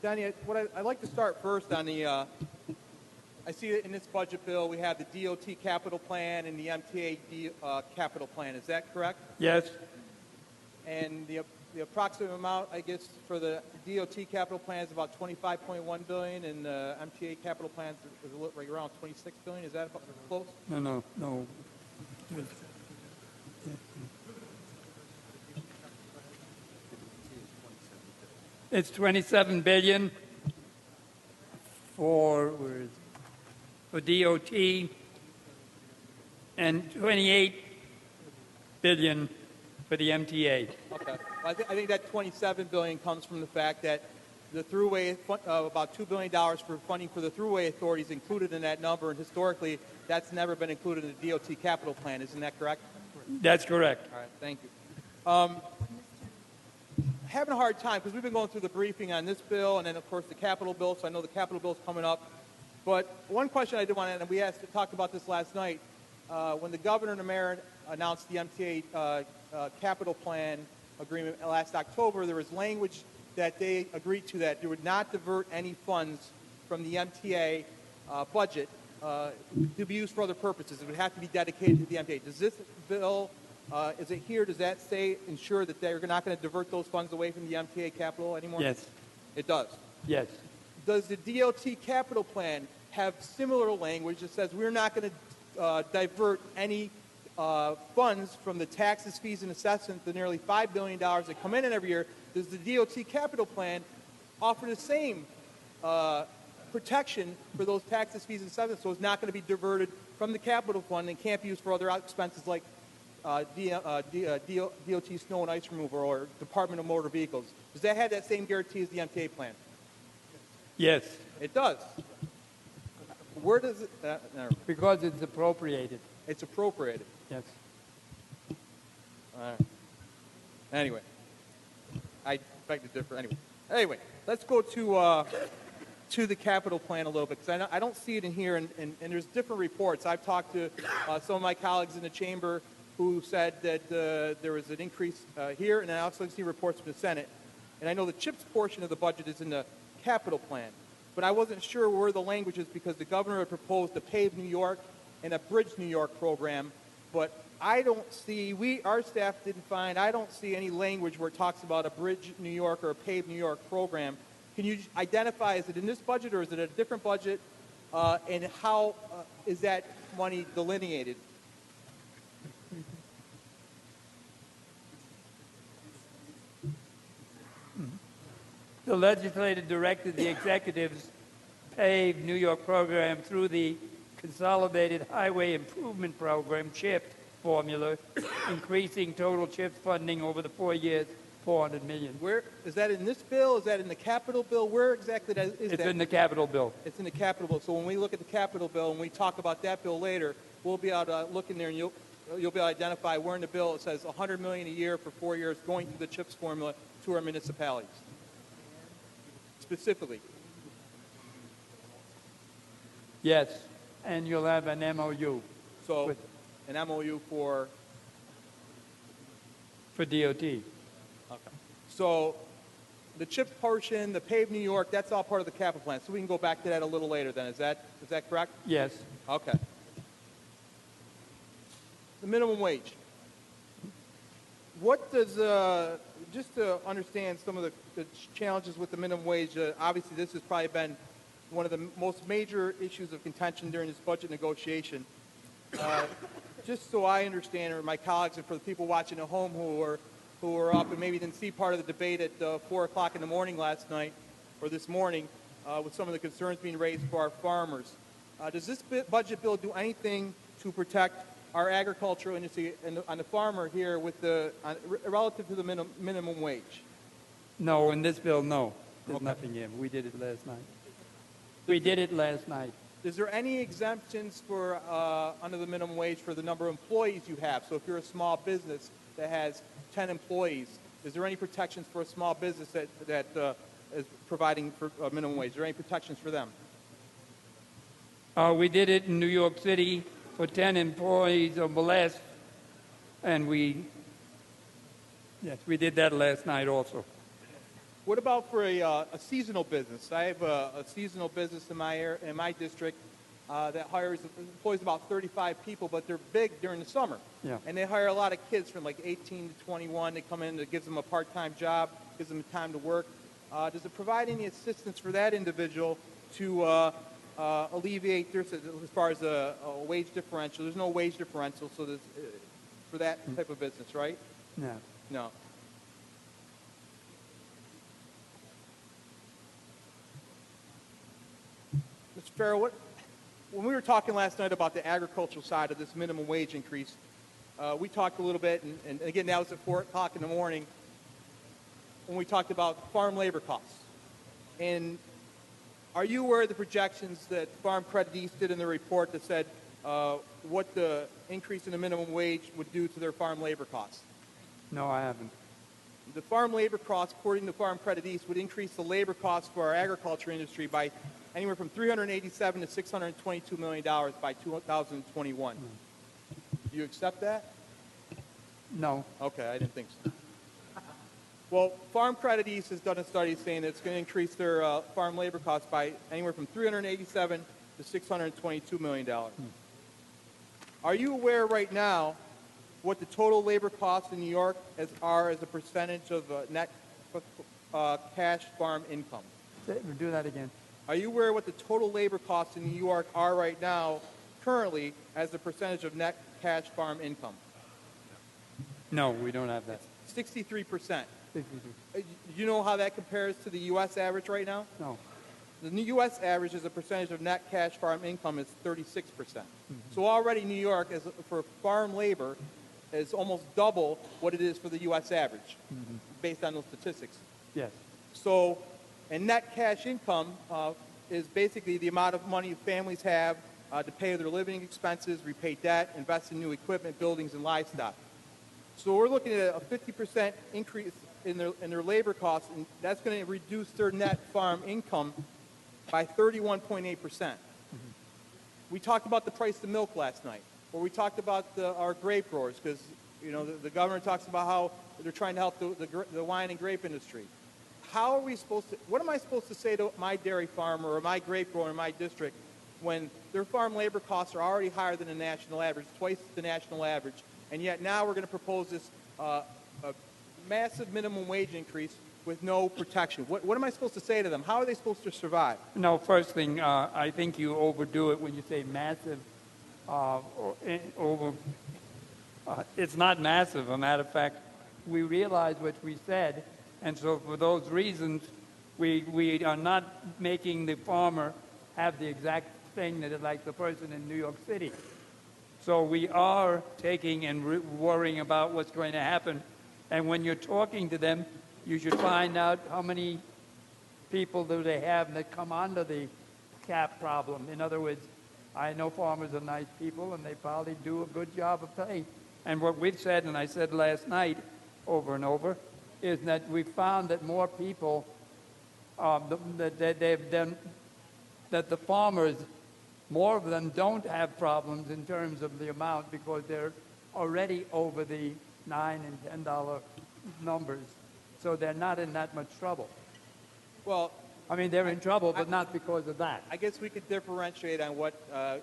Danny, I'd like to start first on the, I see that in this budget bill we have the DOT capital plan and the MTA capital plan. Is that correct? Yes. And the approximate amount, I guess, for the DOT capital plan is about $25.1 billion, and the MTA capital plan is right around $26 billion. Is that about close? No. It's $27 billion for DOT and $28 billion for the MTA. Okay. Well, I think that $27 billion comes from the fact that the thruway, about $2 billion for funding for the thruway authorities included in that number, and historically that's never been included in the DOT capital plan. Isn't that correct? That's correct. All right. Thank you. Having a hard time because we've been going through the briefing on this bill and then, of course, the capital bill, so I know the capital bill is coming up. But one question I did want to add, and we talked about this last night, when the governor and the mayor announced the MTA capital plan agreement last October, there was language that they agreed to that they would not divert any funds from the MTA budget to be used for other purposes. It would have to be dedicated to the MTA. Does this bill, is it here, does that ensure that they're not going to divert those funds away from the MTA capital anymore? Yes. It does? Yes. Does the DOT capital plan have similar language that says we're not going to divert any funds from the taxes, fees, and assessments, the nearly $5 billion that come in every year? Does the DOT capital plan offer the same protection for those taxes, fees, and assessments, so it's not going to be diverted from the capital fund and can't be used for other expenses like DOT snow and ice removal or Department of Motor Vehicles? Does that have that same guarantee as the MTA plan? Yes. It does. Where does it? Because it's appropriated. It's appropriated. Yes. All right. Anyway, I beg to differ. Anyway, let's go to the capital plan a little bit because I don't see it in here, and there's different reports. I've talked to some of my colleagues in the chamber who said that there was an increase here, and I also see reports from the Senate. And I know the CHIPS portion of the budget is in the capital plan, but I wasn't sure where the language is because the governor had proposed a Pave New York and a Bridge New York program, but I don't see, our staff didn't find, I don't see any language where it talks about a Bridge New York or a Pave New York program. Can you identify, is it in this budget or is it a different budget, and how is that money delineated? The legislature directed the executives pave New York program through the Consolidated Highway Improvement Program, CHIP formula, increasing total CHIP funding over the 4 years, $400 million. Where is that in this bill? Is that in the capital bill? Where exactly is that? It's in the capital bill. It's in the capital bill. So when we look at the capital bill and we talk about that bill later, we'll be able to look in there and you'll be able to identify where in the bill it says $100 million a year for 4 years going through the CHIPS formula to our municipalities. Specifically. Yes, and you'll have an MOU. So an MOU for DOT. Okay. So the CHIPS portion, the Pave New York, that's all part of the capital plan. So we can go back to that a little later then. Is that correct? Yes. Okay. The minimum wage. What does, just to understand some of the challenges with the minimum wage, obviously this has probably been one of the most major issues of contention during this budget negotiation. Just so I understand, or my colleagues, and for the people watching at home who are up and maybe didn't see part of the debate at 4 o'clock in the morning last night or this morning with some of the concerns being raised for our farmers. Does this budget bill do anything to protect our agricultural industry and on the farmer here with relative to the minimum wage? No, in this bill, no. There's nothing in. We did it last night. Is there any exemptions for under the minimum wage for the number of employees you have? So if you're a small business that has 10 employees, is there any protections for a small business that is providing for minimum wage? Is there any protections for them? We did it in New York City for 10 employees or less, and we did that last night also. What about for a seasonal business? I have a seasonal business in my district that employs about 35 people, but they're big during the summer. Yeah. And they hire a lot of kids from like 18 to 21. They come in, it gives them a part-time job, gives them time to work. Does it provide any assistance for that individual to alleviate as far as a wage differential? There's no wage differential, so there's, for that type of business, right? No. No. Mr. Farrell, when we were talking last night about the agricultural side of this minimum wage increase, we talked a little bit, and again, that was at 4 o'clock in the morning, when we talked about farm labor costs. And are you aware of the projections that Farm Credit East did in the report that said what the increase in the minimum wage would do to their farm labor costs? No, I haven't. The farm labor costs, according to Farm Credit East, would increase the labor costs for our agriculture industry by anywhere from $387 to $622 million by 2021. Do you accept that? No. Okay, I didn't think so. Well, Farm Credit East has done a study saying that it's going to increase their farm labor costs by anywhere from $387 to $622 million. Are you aware right now what the total labor costs in New York are as a percentage of net cash farm income? Do that again. Are you aware what the total labor costs in New York are right now, currently, as a percentage of net cash farm income? No, we don't have that. 63%. Do you know how that compares to the U.S. average right now? No. The U.S. average as a percentage of net cash farm income is 36%. So already New York, for farm labor, is almost double what it is for the U.S. average, based on those statistics. Yes. So, and net cash income is basically the amount of money families have to pay their living expenses, repay debt, invest in new equipment, buildings, and livestock. So we're looking at a 50% increase in their labor costs, and that's going to reduce their net farm income by 31.8%. We talked about the price of milk last night, or we talked about our grape growers, because the governor talks about how they're trying to help the wine and grape industry. How are we supposed to? What am I supposed to say to my dairy farmer or my grape grower in my district when their farm labor costs are already higher than the national average, twice the national average, and yet now we're going to propose this a massive minimum wage increase with no protection? What am I supposed to say to them? How are they supposed to survive? No, first thing, I think you overdo it when you say massive. It's not massive. A matter of fact, we realize what we said, and so for those reasons, we are not making the farmer have the exact thing that is like the person in New York City. So we are taking and worrying about what's going to happen. And when you're talking to them, you should find out how many people do they have that come under the cap problem. In other words, I know farmers are nice people, and they probably do a good job of paying. And what we've said, and I said last night over and over, is that we've found that more people, that the farmers, more of them don't have problems in terms of the amount because they're already over the $9 and $10 numbers, so they're not in that much trouble. Well, I mean, they're in trouble, but not because of that. I guess we could differentiate on what the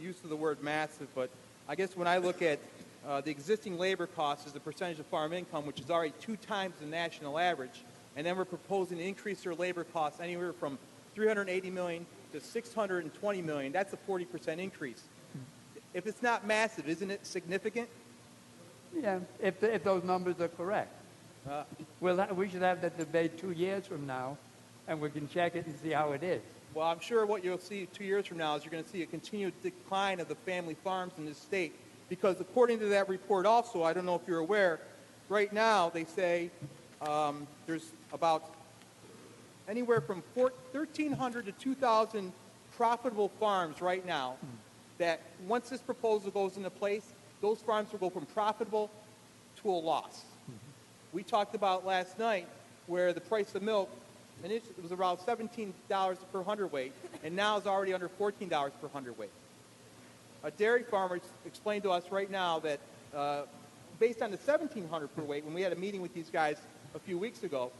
use of the word massive, but I guess when I look at the existing labor costs as a percentage of farm income, which is already 2 times the national average, and then we're proposing to increase their labor costs anywhere from $380 million to $620 million, that's a 40% increase. If it's not massive, isn't it significant? Yeah, if those numbers are correct. We should have that debate 2 years from now, and we can check it and see how it is. Well, I'm sure what you'll see 2 years from now is you're going to see a continued decline of the family farms in this state, because according to that report also, I don't know if you're aware, right now they say there's about anywhere from 1,300 to 2,000 profitable farms right now that once this proposal goes into place, those farms will go from profitable to a loss. We talked about last night where the price of milk, and it was around $17 per hundredweight, and now is already under $14 per hundredweight. A dairy farmer explained to us right now that based on the $1,700 per weight, when we had a meeting with these guys a few weeks ago.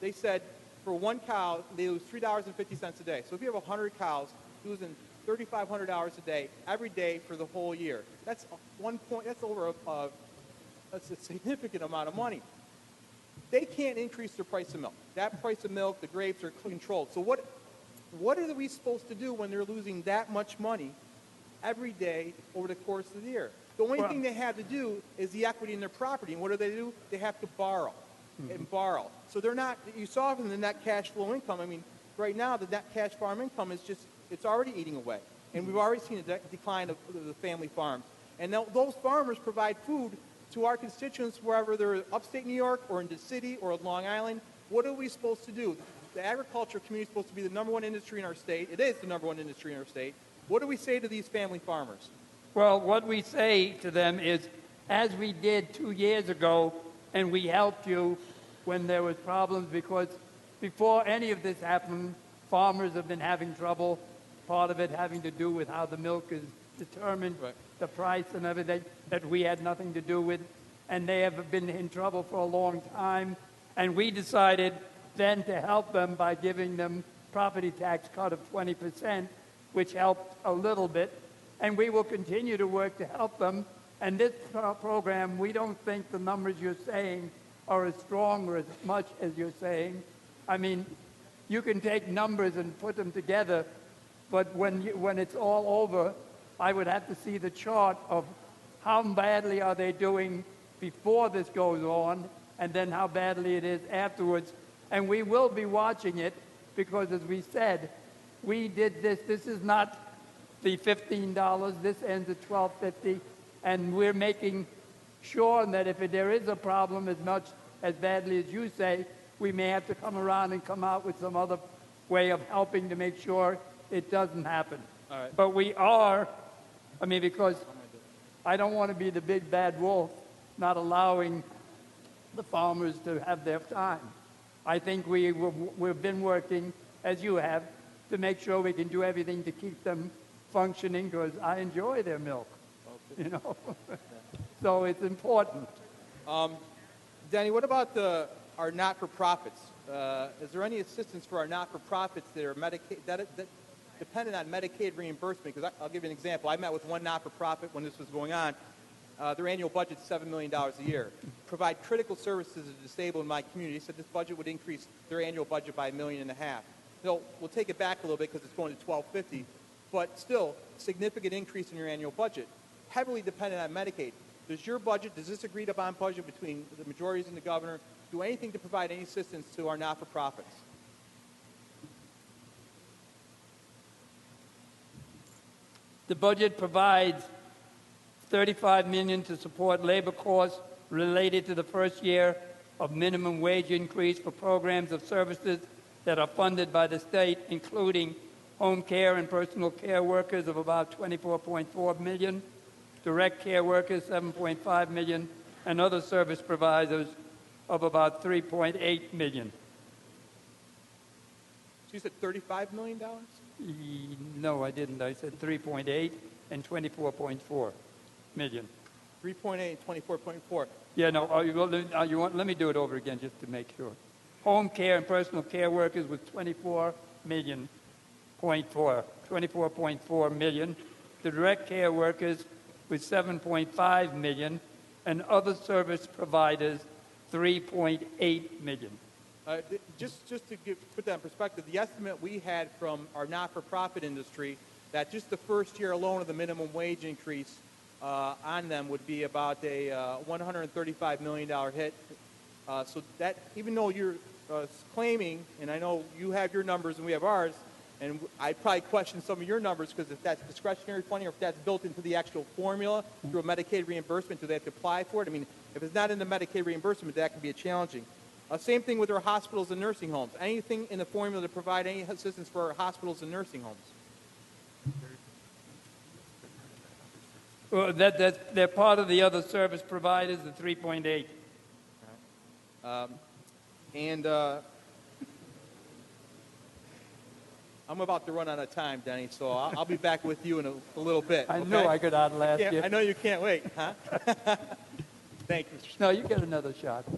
They said for one cow, they lose $3.50 a day. So if you have 100 cows, losing $3,500 a day every day for the whole year. That's That's over that's a significant amount of money. They can't increase their price of milk. That price of milk, the grapes are controlled. So what are we supposed to do when they're losing that much money every day over the course of the year? The only thing they have to do is the equity in their property. And what do? They have to borrow and borrow. So they're not, you saw from the net cash flow income, I mean, right now the net cash farm income is just, it's already eating away. And we've already seen a decline of the family farms. And now those farmers provide food to our constituents wherever they're upstate New York or in the city or Long Island. What are we supposed to do? The agriculture community is supposed to be the number one industry in our state. It is the number one industry in our state. What do we say to these family farmers? Well, what we say to them is, as we did 2 years ago, and we helped you when there was problems, because before any of this happened, farmers have been having trouble, part of it having to do with how the milk is determined, Right. the price and everything that we had nothing to do with, and they have been in trouble for a long time. And we decided then to help them by giving them property tax cut of 20%, which helped a little bit. And we will continue to work to help them. And this program, we don't think the numbers you're saying are as strong or as much as you're saying. I mean, you can take numbers and put them together, but when it's all over, I would have to see the chart of how badly are they doing before this goes on, and then how badly it is afterwards. And we will be watching it, because as we said, we did this. This is not the $15. This ends at $12.50, and we're making sure that if there is a problem as much as badly as you say, we may have to come around and come out with some other way of helping to make sure it doesn't happen. All right. But we are, I mean, because I don't want to be the big bad wolf not allowing the farmers to have their time. I think we've been working, as you have, to make sure we can do everything to keep them functioning, because I enjoy their milk, you know. So it's important. Danny, what about our not-for-profits? Is there any assistance for our not-for-profits that are that dependent on Medicaid reimbursement? Because I'll give you an example. I met with one not-for-profit when this was going on. Their annual budget is $7 million a year. Provide critical services to the disabled in my community. They said this budget would increase their annual budget by $1.5 million. So we'll take it back a little bit because it's going to $12.50, but still significant increase in your annual budget. Heavily dependent on Medicaid. Does this agreed upon budget between the majorities and the governor do anything to provide any assistance to our not-for-profits? The budget provides $35 million to support labor costs related to the first year of minimum wage increase for programs of services that are funded by the state, including home care and personal care workers of about $24.4 million, direct care workers $7.5 million, and other service providers of about $3.8 million. So you said $35 million? No, I didn't. I said 3.8 and 24.4 million. 3.8 and 24.4. Yeah, no. Let me do it over again just to make sure. Home care and personal care workers with 24.4 million. The direct care workers with 7.5 million, and other service providers 3.8 million. Just to put that in perspective, the estimate we had from our not-for-profit industry that just the first year alone of the minimum wage increase on them would be about a $135 million hit. So that, even though you're claiming, and I know you have your numbers and we have ours, and I'd probably question some of your numbers, because if that's discretionary funding or if that's built into the actual formula through a Medicaid reimbursement, do they have to apply for it? I mean, if it's not in the Medicaid reimbursement, that can be challenging. Same thing with our hospitals and nursing homes. Anything in the formula to provide any assistance for our hospitals and nursing homes? Well, they're part of the other service providers, the 3.8. I'm about to run out of time, Denny, so I'll be back with you in a little bit. I okay? know I could outlast you. I know you can't wait, huh? Thank you, Mr. No, you get another shot.